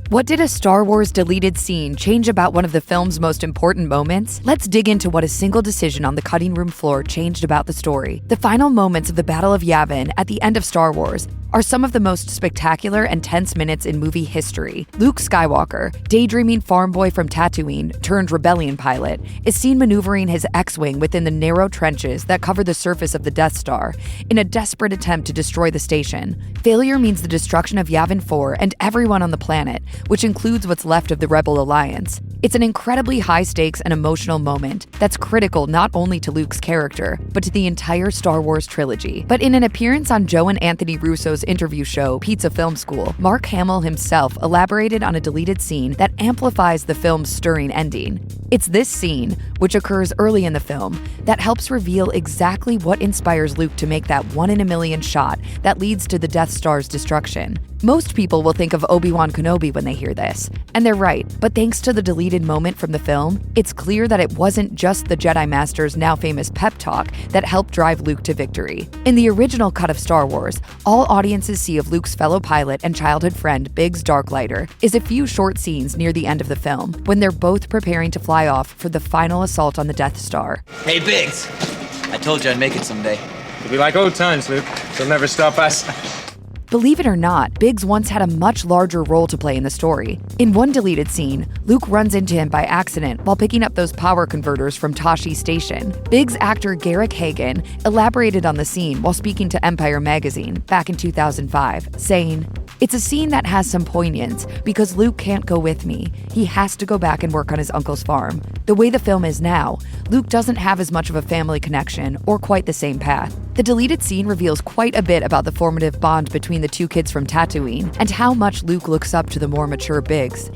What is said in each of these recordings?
What did a Star Wars deleted scene change about one of the film's most important moments? Let's dig into what a single decision on the cutting room floor changed about the story. The final moments of the Battle of Yavin at the end of Star Wars are some of the most spectacular and tense minutes in movie history. Luke Skywalker, daydreaming farm boy from Tatooine turned rebellion pilot, is seen maneuvering his X-Wing within the narrow trenches that cover the surface of the Death Star in a desperate attempt to destroy the station. Failure means the destruction of Yavin 4 and everyone on the planet, which includes what's left of the Rebel Alliance. It's an incredibly high-stakes and emotional moment that's critical not only to Luke's character, but to the entire Star Wars trilogy. But in an appearance on Joe and Anthony Russo's interview show, Pizza Film School, Mark Hamill himself elaborated on a deleted scene that amplifies the film's stirring ending. It's this scene, which occurs early in the film, that helps reveal exactly what inspires Luke to make that one-in-a-million shot that leads to the Death Star's destruction. Most people will think of Obi-Wan Kenobi when they hear this, and they're right, but thanks to the deleted moment from the film, it's clear that it wasn't just the Jedi Master's now famous pep talk that helped drive Luke to victory. In the original cut of Star Wars, all audiences see of Luke's fellow pilot and childhood friend Biggs Darklighter is a few short scenes near the end of the film, when they're both preparing to fly off for the final assault on the Death Star. Hey Biggs, I told you I'd make it someday. It'll be like old times, Luke. They'll never stop us. Believe it or not, Biggs once had a much larger role to play in the story. In one deleted scene, Luke runs into him by accident while picking up those power converters from Tashi Station. Biggs actor Garrick Hagan elaborated on the scene while speaking to Empire magazine back in 2005, saying, "It's a scene that has some poignance because Luke can't go with me. He has to go back and work on his uncle's farm. The way the film is now, Luke doesn't have as much of a family connection or quite the same path." The deleted scene reveals quite a bit about the formative bond between the two kids from Tatooine and how much Luke looks up to the more mature Biggs.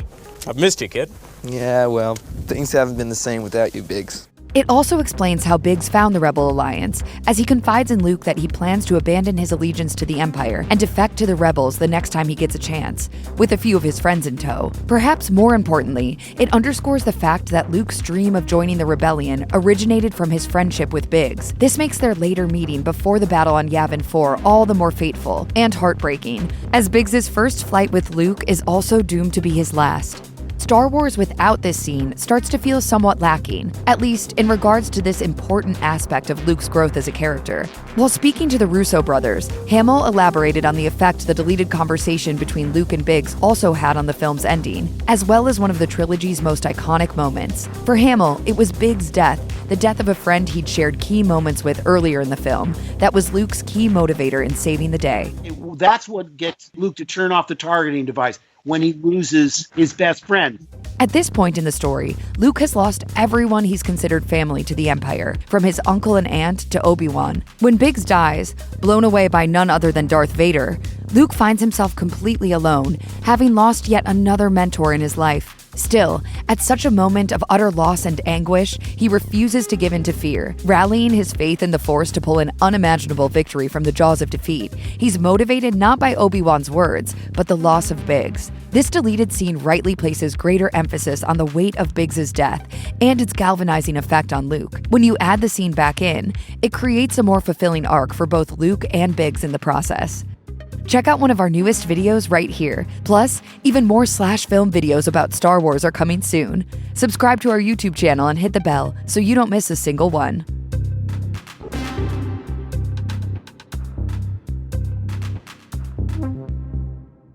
I've missed you, kid. Yeah, well, things haven't been the same without you, Biggs. It also explains how Biggs found the Rebel Alliance, as he confides in Luke that he plans to abandon his allegiance to the Empire and defect to the Rebels the next time he gets a chance, with a few of his friends in tow. Perhaps more importantly, it underscores the fact that Luke's dream of joining the rebellion originated from his friendship with Biggs. This makes their later meeting before the battle on Yavin 4 all the more fateful and heartbreaking, as Biggs' first flight with Luke is also doomed to be his last. Star Wars without this scene starts to feel somewhat lacking, at least in regards to this important aspect of Luke's growth as a character. While speaking to the Russo brothers, Hamill elaborated on the effect the deleted conversation between Luke and Biggs also had on the film's ending, as well as one of the trilogy's most iconic moments. For Hamill, it was Biggs' death, the death of a friend he'd shared key moments with earlier in the film, that was Luke's key motivator in saving the day. That's what gets Luke to turn off the targeting device when he loses his best friend. At this point in the story, Luke has lost everyone he's considered family to the Empire, from his uncle and aunt to Obi-Wan. When Biggs dies, blown away by none other than Darth Vader, Luke finds himself completely alone, having lost yet another mentor in his life. Still, at such a moment of utter loss and anguish, he refuses to give in to fear, rallying his faith in the Force to pull an unimaginable victory from the jaws of defeat. He's motivated not by Obi-Wan's words, but the loss of Biggs. This deleted scene rightly places greater emphasis on the weight of Biggs' death and its galvanizing effect on Luke. When you add the scene back in, it creates a more fulfilling arc for both Luke and Biggs in the process. Check out one of our newest videos right here. Plus, even more SlashFilm videos about Star Wars are coming soon. Subscribe to our YouTube channel and hit the bell so you don't miss a single one.